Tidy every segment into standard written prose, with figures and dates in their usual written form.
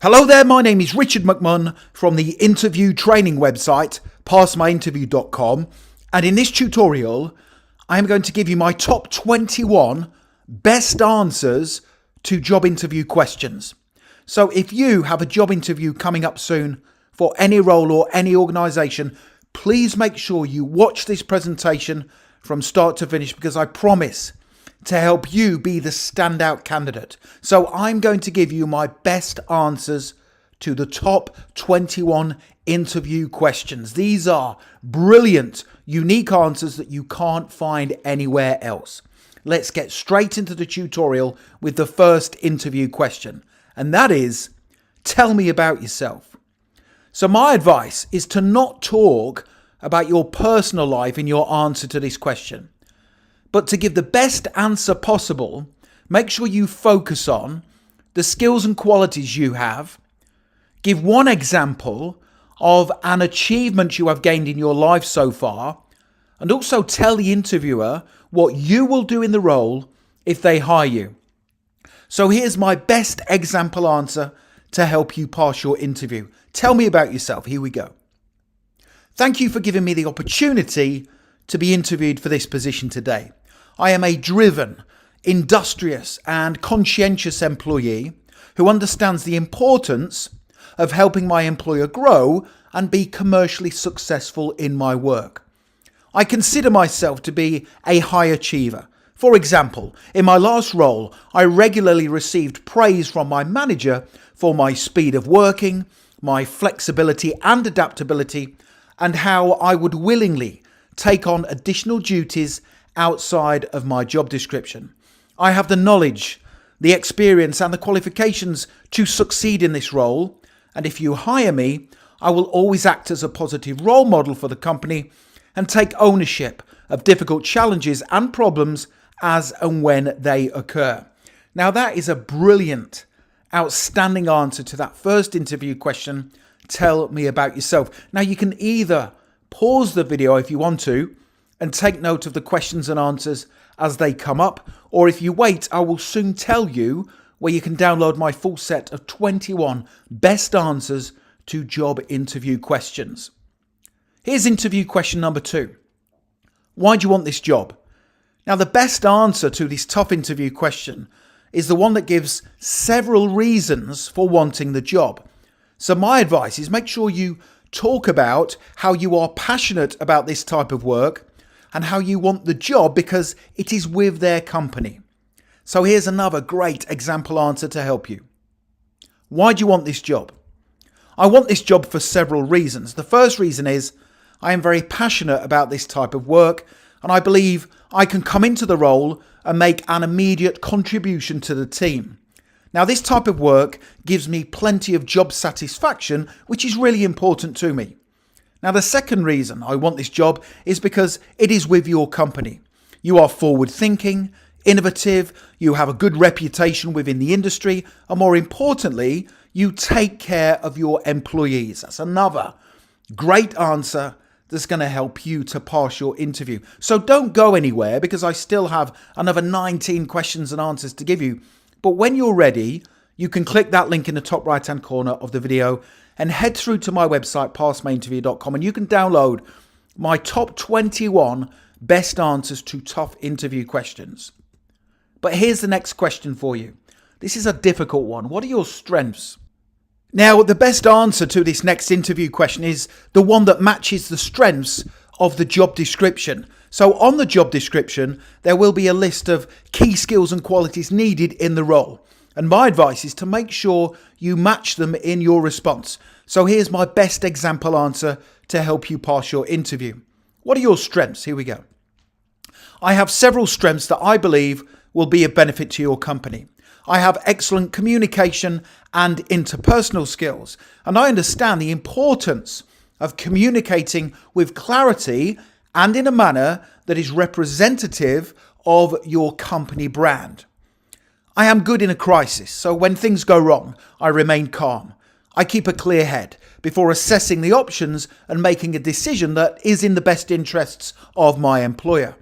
Hello there, my name is Richard McMunn from the interview training website, passmyinterview.com, and in this tutorial, I am going to give you my top 21 best answers to job interview questions. So if you have a job interview coming up soon for any role or any organisation, please make sure you watch this presentation from start to finish because I promise to help you be the standout candidate. So I'm going to give you my best answers to the top 21 interview questions. These are brilliant, unique answers that you can't find anywhere else. Let's get straight into the tutorial with the first interview question, and that is, tell me about yourself. So my advice is to not talk about your personal life in your answer to this question. But to give the best answer possible, make sure you focus on the skills and qualities you have. Give one example of an achievement you have gained in your life so far, and also tell the interviewer what you will do in the role if they hire you. So here's my best example answer to help you pass your interview. Tell me about yourself. Here we go. Thank you for giving me the opportunity to be interviewed for this position today. I am a driven, industrious and conscientious employee who understands the importance of helping my employer grow and be commercially successful in my work. I consider myself to be a high achiever. For example, in my last role, I regularly received praise from my manager for my speed of working, my flexibility and adaptability, and how I would willingly take on additional duties outside of my job description. I have the knowledge, the experience and the qualifications to succeed in this role, and if you hire me, I will always act as a positive role model for the company and take ownership of difficult challenges and problems as and when they occur. Now that is a brilliant, outstanding answer to that first interview question. Tell me about yourself. Now you can either pause the video if you want to and take note of the questions and answers as they come up, or if you wait, I will soon tell you where you can download my full set of 21 best answers to job interview questions. Here's interview question number 2. Why do you want this job? Now the best answer to this tough interview question is the one that gives several reasons for wanting the job. So my advice is make sure you talk about how you are passionate about this type of work and how you want the job because it is with their company. So here's another great example answer to help you. Why do you want this job? I want this job for several reasons. The first reason is I am very passionate about this type of work and I believe I can come into the role and make an immediate contribution to the team. Now this type of work gives me plenty of job satisfaction, which is really important to me. Now the second reason I want this job is because it is with your company. You are forward thinking, innovative, you have a good reputation within the industry, and more importantly, you take care of your employees. That's another great answer that's going to help you to pass your interview. So don't go anywhere because I still have another 19 questions and answers to give you. But when you're ready, you can click that link in the top right hand corner of the video and head through to my website, passmyinterview.com, and you can download my top 21 best answers to tough interview questions. But here's the next question for you. This is a difficult one. What are your strengths? Now, the best answer to this next interview question is the one that matches the strengths of the job description. So on the job description, there will be a list of key skills and qualities needed in the role. And my advice is to make sure you match them in your response. So here's my best example answer to help you pass your interview. What are your strengths? Here we go. I have several strengths that I believe will be of benefit to your company. I have excellent communication and interpersonal skills, and I understand the importance of communicating with clarity and in a manner that is representative of your company brand. I am good in a crisis, so when things go wrong, I remain calm. I keep a clear head before assessing the options and making a decision that is in the best interests of my employer.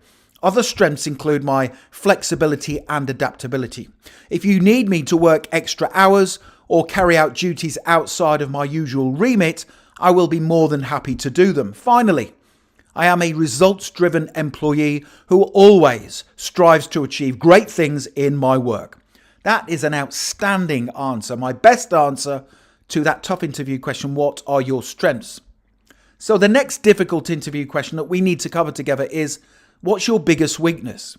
Other strengths include my flexibility and adaptability. If you need me to work extra hours or carry out duties outside of my usual remit, I will be more than happy to do them. Finally, I am a results-driven employee who always strives to achieve great things in my work. That is an outstanding answer. My best answer to that tough interview question, what are your strengths? So the next difficult interview question that we need to cover together is, what's your biggest weakness?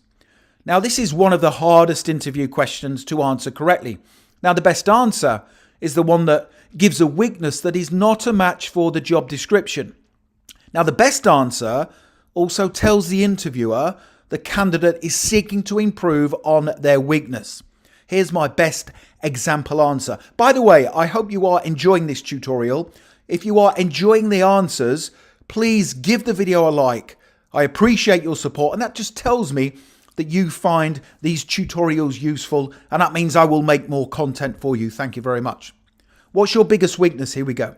Now, this is one of the hardest interview questions to answer correctly. Now, the best answer is the one that gives a weakness that is not a match for the job description. Now, the best answer also tells the interviewer the candidate is seeking to improve on their weakness. Here's my best example answer. By the way, I hope you are enjoying this tutorial. If you are enjoying the answers, please give the video a like. I appreciate your support, and that just tells me that you find these tutorials useful, and that means I will make more content for you. Thank you very much. What's your biggest weakness? Here we go.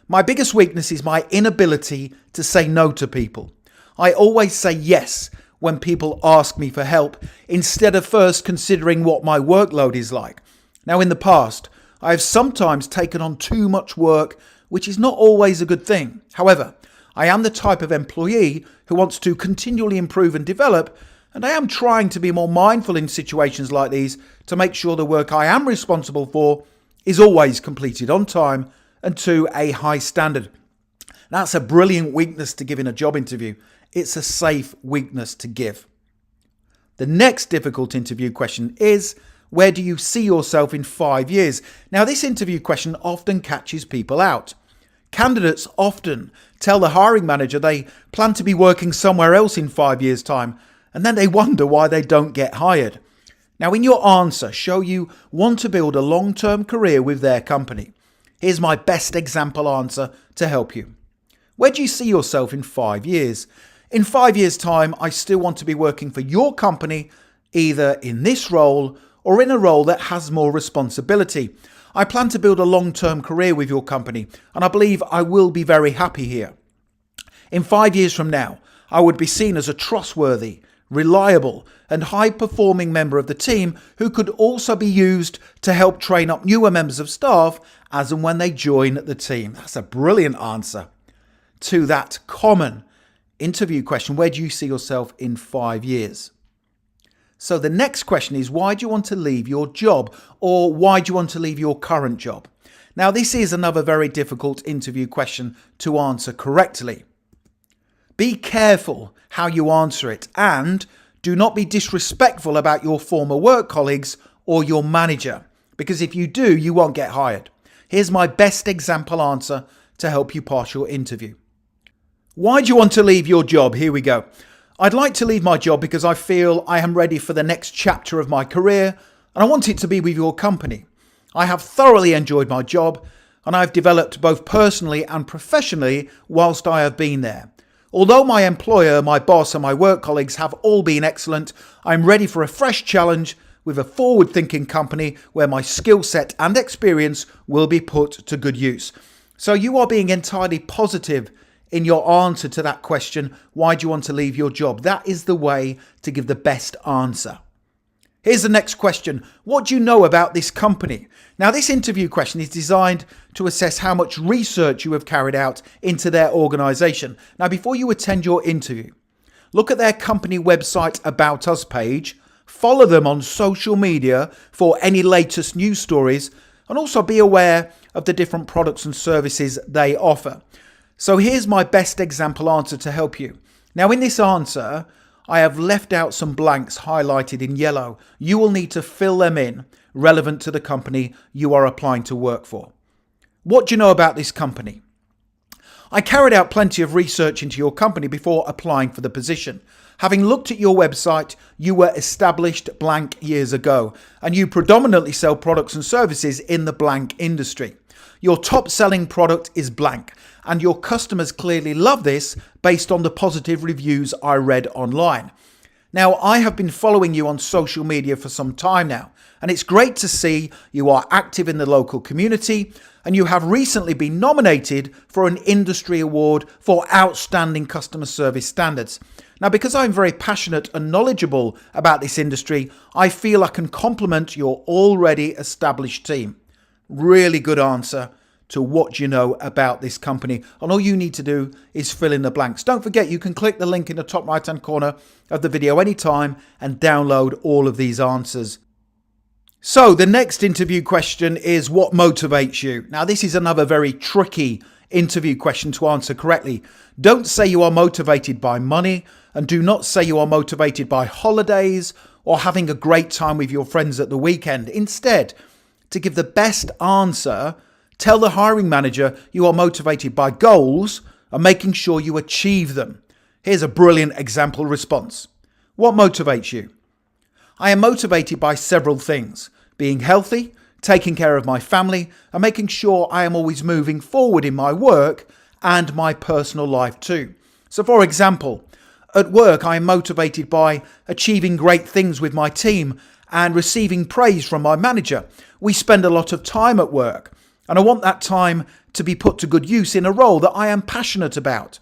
My biggest weakness is my inability to say no to people. I always say yes when people ask me for help, instead of first considering what my workload is like. Now, in the past, I have sometimes taken on too much work, which is not always a good thing. However, I am the type of employee who wants to continually improve and develop, and I am trying to be more mindful in situations like these to make sure the work I am responsible for is always completed on time and to a high standard. That's a brilliant weakness to give in a job interview. It's a safe weakness to give. The next difficult interview question is, where do you see yourself in 5 years? Now, this interview question often catches people out. Candidates often tell the hiring manager they plan to be working somewhere else in 5 years' time, and then they wonder why they don't get hired. Now, in your answer, show you want to build a long-term career with their company. Here's my best example answer to help you. Where do you see yourself in 5 years? In 5 years' time, I still want to be working for your company, either in this role or in a role that has more responsibility. I plan to build a long-term career with your company, and I believe I will be very happy here. In 5 years from now, I would be seen as a trustworthy, reliable, and high-performing member of the team who could also be used to help train up newer members of staff as and when they join the team. That's a brilliant answer to that common interview question. Where do you see yourself in 5 years? So the next question is, why do you want to leave your job, or why do you want to leave your current job? Now, this is another very difficult interview question to answer correctly. Be careful how you answer it, and do not be disrespectful about your former work colleagues or your manager, because if you do, you won't get hired. Here's my best example answer to help you pass your interview. Why do you want to leave your job? Here we go. I'd like to leave my job because I feel I am ready for the next chapter of my career, and I want it to be with your company. I have thoroughly enjoyed my job, and I've developed both personally and professionally whilst I have been there. Although my employer, my boss, and my work colleagues have all been excellent, I'm ready for a fresh challenge with a forward-thinking company where my skill set and experience will be put to good use. So you are being entirely positive in your answer to that question, why do you want to leave your job? That is the way to give the best answer. Here's the next question. What do you know about this company? Now, this interview question is designed to assess how much research you have carried out into their organization. Now, before you attend your interview, look at their company website About Us page, follow them on social media for any latest news stories, and also be aware of the different products and services they offer. So here's my best example answer to help you. Now, in this answer, I have left out some blanks highlighted in yellow. You will need to fill them in relevant to the company you are applying to work for. What do you know about this company? I carried out plenty of research into your company before applying for the position. Having looked at your website, you were established blank years ago, and you predominantly sell products and services in the blank industry. Your top selling product is blank, and your customers clearly love this based on the positive reviews I read online. Now, I have been following you on social media for some time now, and it's great to see you are active in the local community, and you have recently been nominated for an industry award for outstanding customer service standards. Now, because I'm very passionate and knowledgeable about this industry, I feel I can complement your already established team. Really good answer to what you know about this company. And all you need to do is fill in the blanks. Don't forget, you can click the link in the top right hand corner of the video anytime and download all of these answers. So the next interview question is, what motivates you? Now, this is another very tricky interview question to answer correctly. Don't say you are motivated by money, and do not say you are motivated by holidays or having a great time with your friends at the weekend. Instead, to give the best answer, tell the hiring manager you are motivated by goals and making sure you achieve them. Here's a brilliant example response. What motivates you? I am motivated by several things: being healthy, taking care of my family, and making sure I am always moving forward in my work and my personal life too. So for example, at work I am motivated by achieving great things with my team and receiving praise from my manager. We spend a lot of time at work, and I want that time to be put to good use in a role that I am passionate about.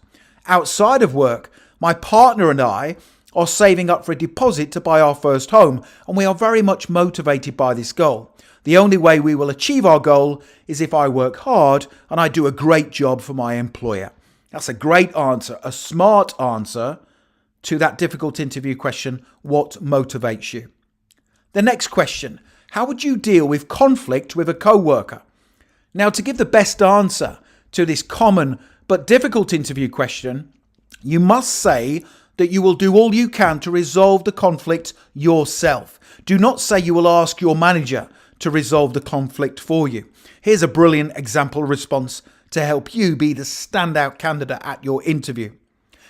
Outside of work, my partner and I are saving up for a deposit to buy our first home, and we are very much motivated by this goal. The only way we will achieve our goal is if I work hard and I do a great job for my employer. That's a great answer, a smart answer to that difficult interview question, what motivates you? The next question, how would you deal with conflict with a co-worker? Now, to give the best answer to this common but difficult interview question, you must say that you will do all you can to resolve the conflict yourself. Do not say you will ask your manager to resolve the conflict for you. Here's a brilliant example response to help you be the standout candidate at your interview.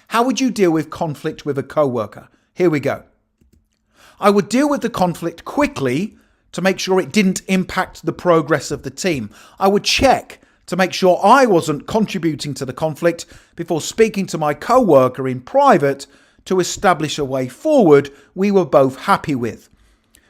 How would you deal with conflict with a co-worker? Here we go. I would deal with the conflict quickly to make sure it didn't impact the progress of the team. I would check to make sure I wasn't contributing to the conflict before speaking to my co-worker in private to establish a way forward we were both happy with.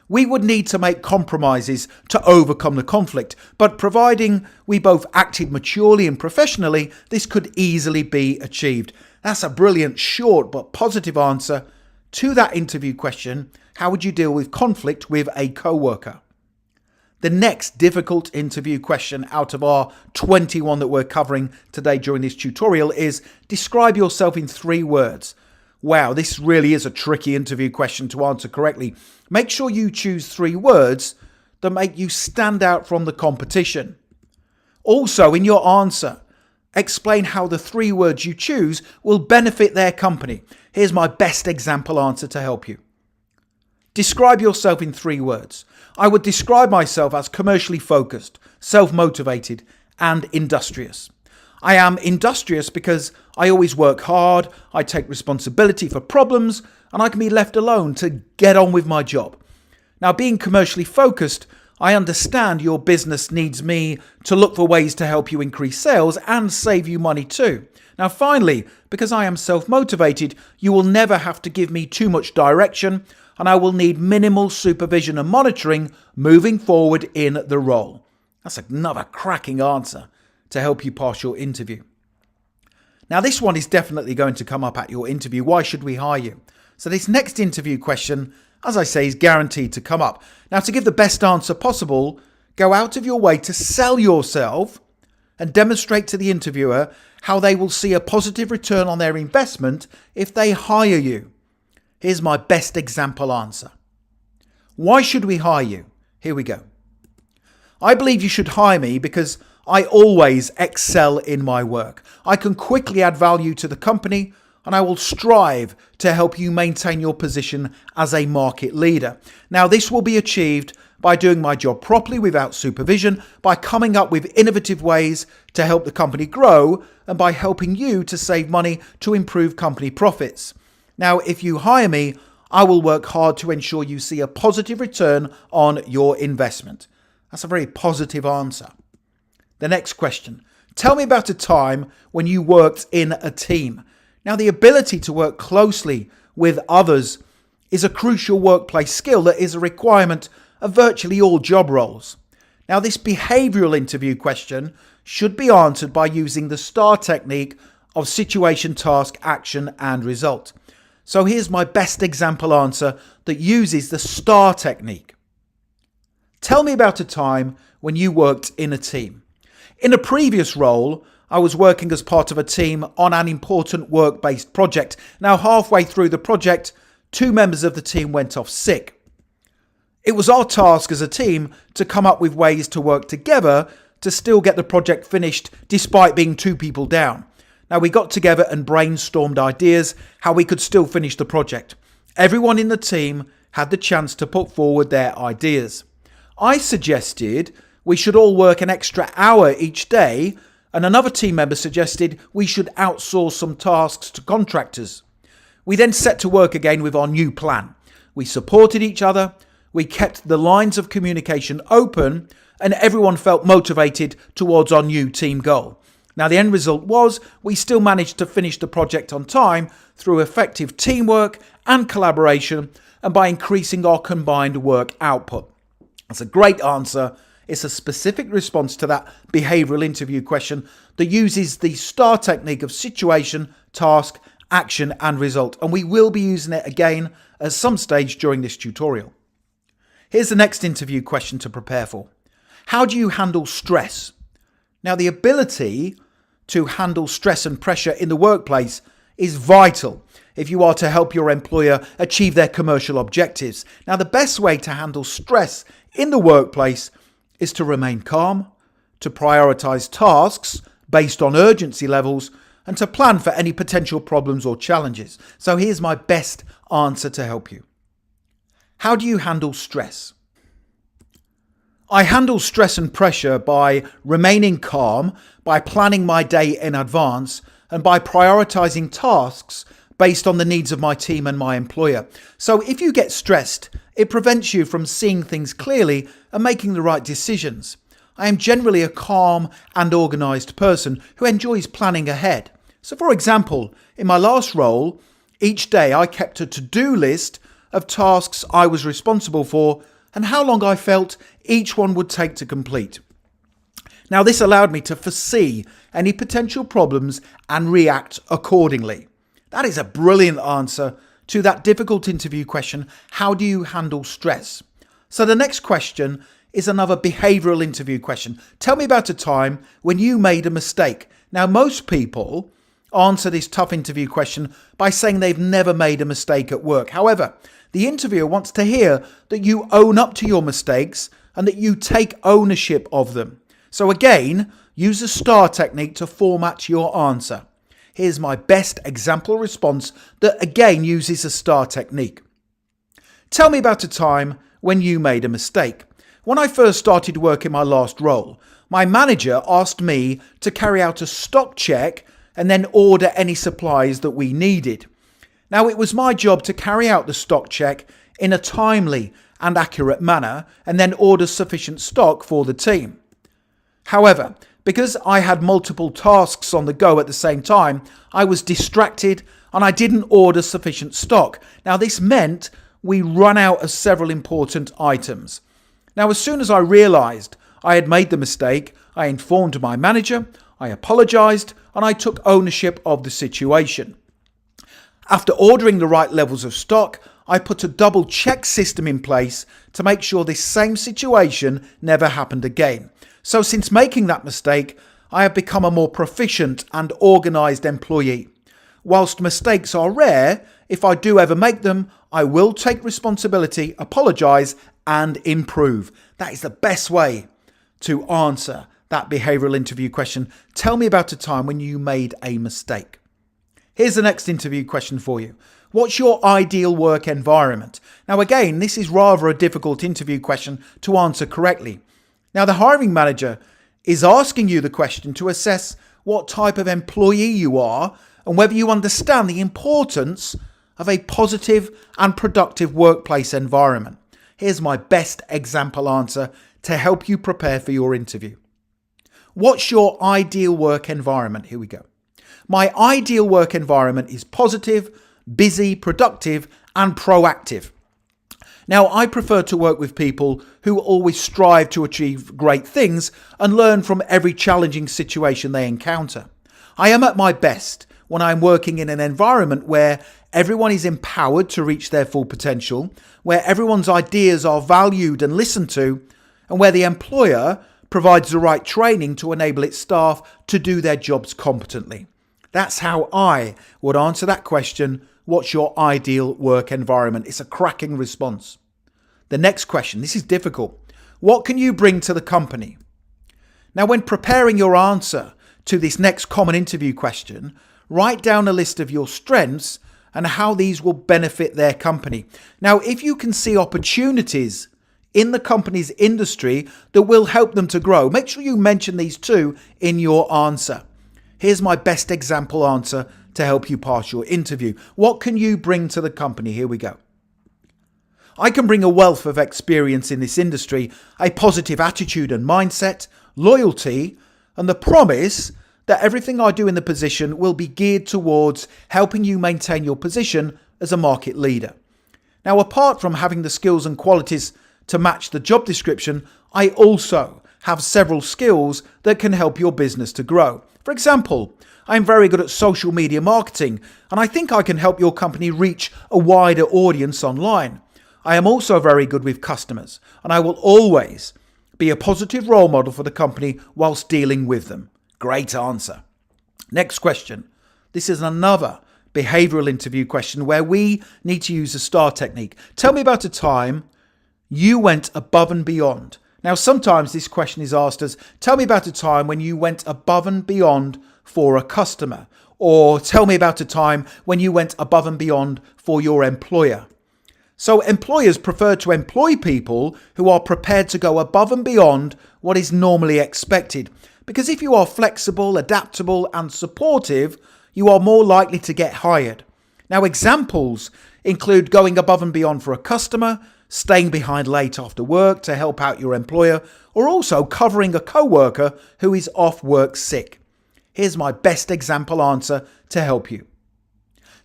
We would need to make compromises to overcome the conflict, but providing we both acted maturely and professionally, this could easily be achieved. That's a brilliant, short but positive answer to that interview question. How would you deal with conflict with a co-worker? The next difficult interview question out of our 21 that we're covering today during this tutorial is, describe yourself in 3 words. Wow, this really is a tricky interview question to answer correctly. Make sure you choose 3 words that make you stand out from the competition. Also, in your answer, explain how the 3 words you choose will benefit their company. Here's my best example answer to help you. Describe yourself in 3 words. I would describe myself as commercially focused, self-motivated, and industrious. I am industrious because I always work hard, I take responsibility for problems, and I can be left alone to get on with my job. Now, being commercially focused, I understand your business needs me to look for ways to help you increase sales and save you money too. Now, finally, because I am self-motivated, you will never have to give me too much direction, and I will need minimal supervision and monitoring moving forward in the role. That's another cracking answer to help you pass your interview. Now, this one is definitely going to come up at your interview. Why should we hire you? So this next interview question, as I say, is guaranteed to come up. Now, to give the best answer possible, go out of your way to sell yourself and demonstrate to the interviewer how they will see a positive return on their investment if they hire you. Here's my best example answer. Why should we hire you? Here we go. I believe you should hire me because I always excel in my work. I can quickly add value to the company, and I will strive to help you maintain your position as a market leader. Now, this will be achieved by doing my job properly without supervision, by coming up with innovative ways to help the company grow, and by helping you to save money to improve company profits. Now, if you hire me, I will work hard to ensure you see a positive return on your investment. That's a very positive answer. The next question. Tell me about a time when you worked in a team. Now, the ability to work closely with others is a crucial workplace skill that is a requirement of virtually all job roles. Now, this behavioral interview question should be answered by using the STAR technique of situation, task, action, and result. So here's my best example answer that uses the STAR technique. Tell me about a time when you worked in a team? In a previous role, I was working as part of a team on an important work-based project. Now, halfway through the project, 2 members of the team went off sick. It was our task as a team to come up with ways to work together to still get the project finished despite being 2 people down. Now, we got together and brainstormed ideas how we could still finish the project. Everyone in the team had the chance to put forward their ideas. I suggested we should all work an extra hour each day, and another team member suggested we should outsource some tasks to contractors. We then set to work again with our new plan. We supported each other, we kept the lines of communication open, and everyone felt motivated towards our new team goal. Now, the end result was we still managed to finish the project on time through effective teamwork and collaboration, and by increasing our combined work output. That's a great answer. It's a specific response to that behavioral interview question that uses the STAR technique of situation, task, action, and result. And we will be using it again at some stage during this tutorial. Here's the next interview question to prepare for. How do you handle stress? Now, the ability to handle stress and pressure in the workplace is vital if you are to help your employer achieve their commercial objectives. Now, the best way to handle stress in the workplace is to remain calm, to prioritize tasks based on urgency levels, and to plan for any potential problems or challenges. So here's my best answer to help you. How do you handle stress? I handle stress and pressure by remaining calm, by planning my day in advance, and by prioritizing tasks based on the needs of my team and my employer. So if you get stressed, it prevents you from seeing things clearly and making the right decisions. I am generally a calm and organized person who enjoys planning ahead. So for example, in my last role, each day I kept a to-do list of tasks I was responsible for and how long I felt each one would take to complete. Now, this allowed me to foresee any potential problems and react accordingly. That is a brilliant answer to that difficult interview question, how do you handle stress? So the next question is another behavioral interview question. Tell me about a time when you made a mistake. Now, most people answer this tough interview question by saying they've never made a mistake at work. However, the interviewer wants to hear that you own up to your mistakes and that you take ownership of them. So again, use the STAR technique to format your answer. Here's my best example response that again uses the STAR technique. Tell me about a time when you made a mistake. When I first started work in my last role, my manager asked me to carry out a stock check and then order any supplies that we needed. Now, it was my job to carry out the stock check in a timely and accurate manner and then order sufficient stock for the team. However, because I had multiple tasks on the go at the same time, I was distracted and I didn't order sufficient stock. Now, this meant we ran out of several important items. Now, as soon as I realized I had made the mistake, I informed my manager, I apologized, and I took ownership of the situation. After ordering the right levels of stock, I put a double check system in place to make sure this same situation never happened again. So since making that mistake, I have become a more proficient and organized employee. Whilst mistakes are rare, if I do ever make them, I will take responsibility, apologize, and improve. That is the best way to answer that behavioral interview question. Tell me about a time when you made a mistake. Here's the next interview question for you. What's your ideal work environment? Now again, this is rather a difficult interview question to answer correctly. Now the hiring manager is asking you the question to assess what type of employee you are and whether you understand the importance of a positive and productive workplace environment. Here's my best example answer to help you prepare for your interview. What's your ideal work environment? Here we go. My ideal work environment is positive, busy, productive, and proactive. Now, I prefer to work with people who always strive to achieve great things and learn from every challenging situation they encounter. I am at my best when I'm working in an environment where everyone is empowered to reach their full potential, where everyone's ideas are valued and listened to, and where the employer provides the right training to enable its staff to do their jobs competently. That's how I would answer that question. What's your ideal work environment? It's a cracking response. The next question, this is difficult. What can you bring to the company? Now, when preparing your answer to this next common interview question, write down a list of your strengths and how these will benefit their company. Now, if you can see opportunities in the company's industry that will help them to grow, make sure you mention these too in your answer. Here's my best example answer to help you pass your interview. What can you bring to the company? Here we go. I can bring a wealth of experience in this industry, a positive attitude and mindset, loyalty, and the promise that everything I do in the position will be geared towards helping you maintain your position as a market leader. Now, apart from having the skills and qualities to match the job description, I also have several skills that can help your business to grow. For example, I'm very good at social media marketing, and I think I can help your company reach a wider audience online. I am also very good with customers, and I will always be a positive role model for the company whilst dealing with them. Great answer. Next question. This is another behavioral interview question where we need to use the STAR technique. Tell me about a time you went above and beyond. Now, sometimes this question is asked as, tell me about a time when you went above and beyond for a customer, or tell me about a time when you went above and beyond for your employer. So employers prefer to employ people who are prepared to go above and beyond what is normally expected. Because if you are flexible, adaptable, and supportive, you are more likely to get hired. Now, examples include going above and beyond for a customer, staying behind late after work to help out your employer, or also covering a co-worker who is off work sick. Here's my best example answer to help you.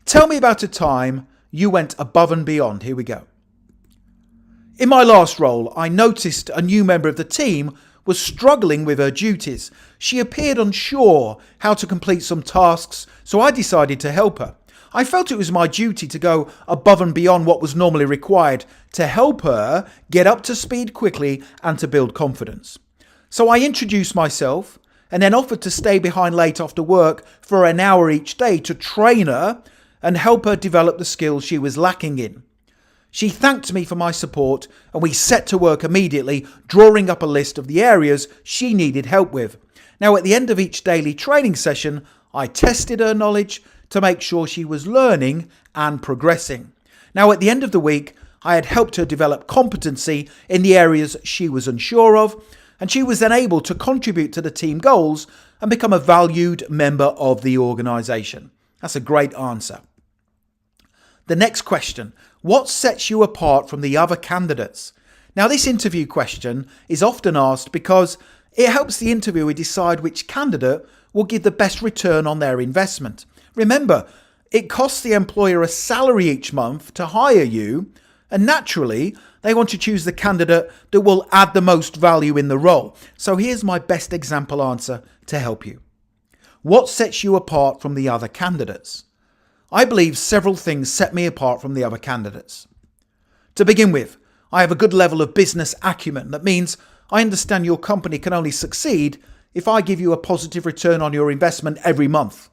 Tell me about a time you went above and beyond. Here we go. In my last role, I noticed a new member of the team was struggling with her duties. She appeared unsure how to complete some tasks, so I decided to help her. I felt it was my duty to go above and beyond what was normally required to help her get up to speed quickly and to build confidence. So I introduced myself and then offered to stay behind late after work for an hour each day to train her and help her develop the skills she was lacking in. She thanked me for my support and we set to work immediately, drawing up a list of the areas she needed help with. Now, at the end of each daily training session, I tested her knowledge to make sure she was learning and progressing. Now, at the end of the week, I had helped her develop competency in the areas she was unsure of, and she was then able to contribute to the team goals and become a valued member of the organisation. That's a great answer. The next question, what sets you apart from the other candidates? Now, this interview question is often asked because it helps the interviewer decide which candidate will give the best return on their investment. Remember, it costs the employer a salary each month to hire you, and naturally, they want to choose the candidate that will add the most value in the role. So here's my best example answer to help you. What sets you apart from the other candidates? I believe several things set me apart from the other candidates. To begin with, I have a good level of business acumen. That means I understand your company can only succeed if I give you a positive return on your investment every month.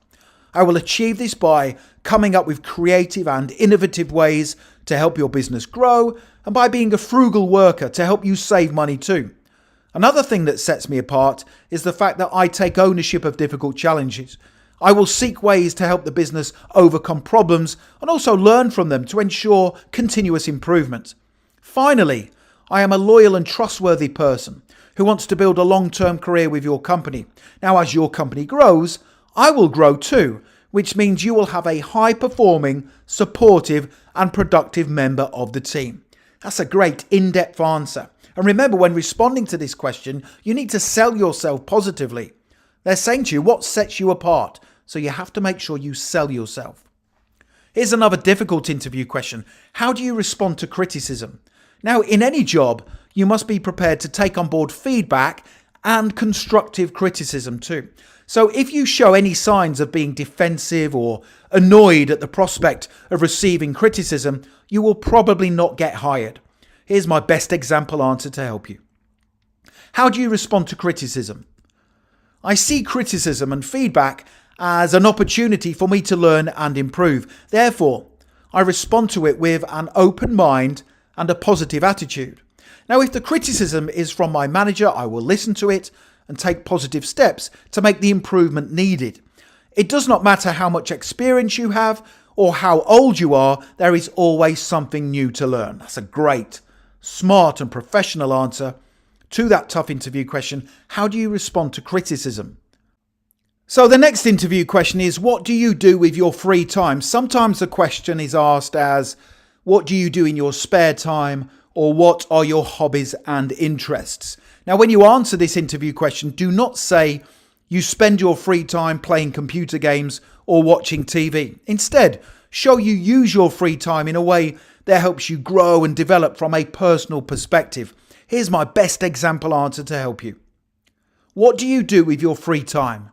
I will achieve this by coming up with creative and innovative ways to help your business grow and by being a frugal worker to help you save money too. Another thing that sets me apart is the fact that I take ownership of difficult challenges. I will seek ways to help the business overcome problems and also learn from them to ensure continuous improvement. Finally, I am a loyal and trustworthy person who wants to build a long-term career with your company. Now, as your company grows, I will grow too, which means you will have a high-performing, supportive and productive member of the team. That's a great in-depth answer. And remember, when responding to this question, you need to sell yourself positively. They're saying to you, what sets you apart? So you have to make sure you sell yourself. Here's another difficult interview question. How do you respond to criticism? Now, in any job, you must be prepared to take on board feedback and constructive criticism too. So if you show any signs of being defensive or annoyed at the prospect of receiving criticism, you will probably not get hired. Here's my best example answer to help you. How do you respond to criticism? I see criticism and feedback as an opportunity for me to learn and improve. Therefore, I respond to it with an open mind and a positive attitude. Now, if the criticism is from my manager, I will listen to it and take positive steps to make the improvement needed. It does not matter how much experience you have or how old you are, there is always something new to learn. That's a great, smart and professional answer to that tough interview question. How do you respond to criticism? So the next interview question is, what do you do with your free time? Sometimes the question is asked as, what do you do in your spare time? Or what are your hobbies and interests? Now, when you answer this interview question, do not say you spend your free time playing computer games or watching TV. Instead, show you use your free time in a way that helps you grow and develop from a personal perspective. Here's my best example answer to help you. What do you do with your free time?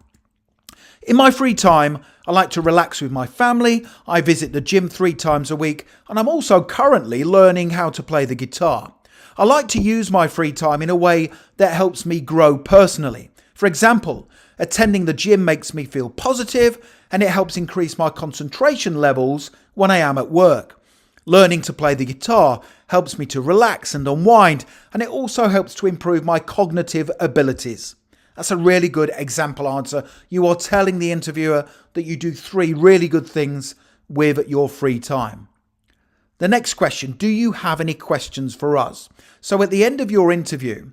In my free time, I like to relax with my family. I visit the gym 3 times a week, and I'm also currently learning how to play the guitar. I like to use my free time in a way that helps me grow personally. For example, attending the gym makes me feel positive, and it helps increase my concentration levels when I am at work. Learning to play the guitar helps me to relax and unwind, and it also helps to improve my cognitive abilities. That's a really good example answer. You are telling the interviewer that you do 3 really good things with your free time. The next question, do you have any questions for us? So at the end of your interview,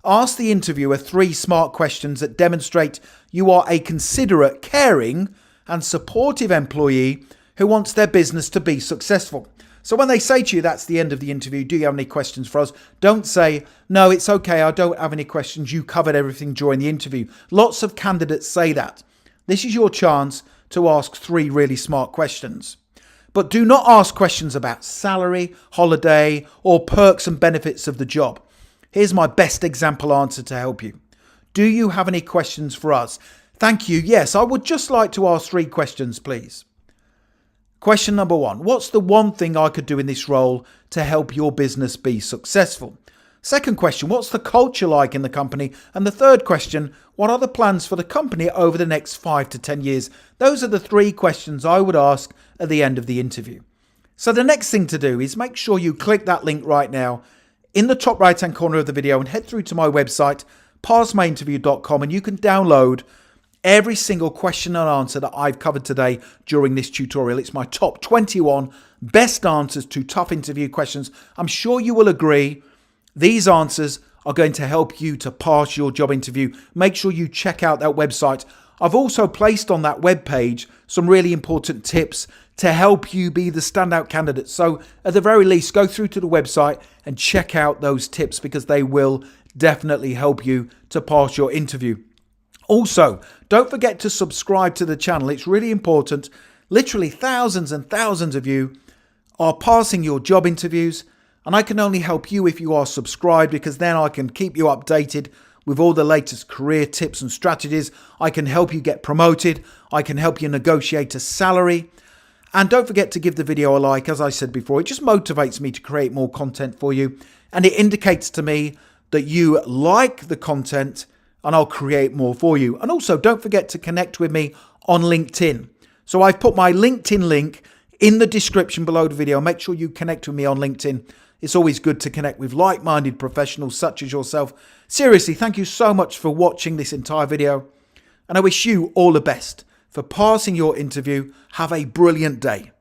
ask the interviewer 3 smart questions that demonstrate you are a considerate, caring and supportive employee who wants their business to be successful. So when they say to you, that's the end of the interview, do you have any questions for us? Don't say, no, it's okay, I don't have any questions, you covered everything during the interview. Lots of candidates say that. This is your chance to ask 3 really smart questions. But do not ask questions about salary, holiday, or perks and benefits of the job. Here's my best example answer to help you. Do you have any questions for us? Thank you. Yes, I would just like to ask 3 questions, please. Question number 1. What's the one thing I could do in this role to help your business be successful? Second question, what's the culture like in the company? And the third question, what are the plans for the company over the next 5 to 10 years? Those are the 3 questions I would ask at the end of the interview. So the next thing to do is make sure you click that link right now in the top right hand corner of the video and head through to my website, passmyinterview.com, and you can download every single question and answer that I've covered today during this tutorial. It's my top 21 best answers to tough interview questions. I'm sure you will agree these answers are going to help you to pass your job interview. Make sure you check out that website. I've also placed on that webpage some really important tips to help you be the standout candidate. So at the very least, go through to the website and check out those tips because they will definitely help you to pass your interview. Also, don't forget to subscribe to the channel. It's really important. Literally thousands and thousands of you are passing your job interviews, and I can only help you if you are subscribed, because then I can keep you updated with all the latest career tips and strategies. I can help you get promoted. I can help you negotiate a salary. And don't forget to give the video a like. As I said before, it just motivates me to create more content for you, and it indicates to me that you like the content, and I'll create more for you. And also, don't forget to connect with me on LinkedIn. So I've put my LinkedIn link in the description below the video. Make sure you connect with me on LinkedIn. It's always good to connect with like-minded professionals such as yourself. Seriously, thank you so much for watching this entire video. And I wish you all the best for passing your interview. Have a brilliant day.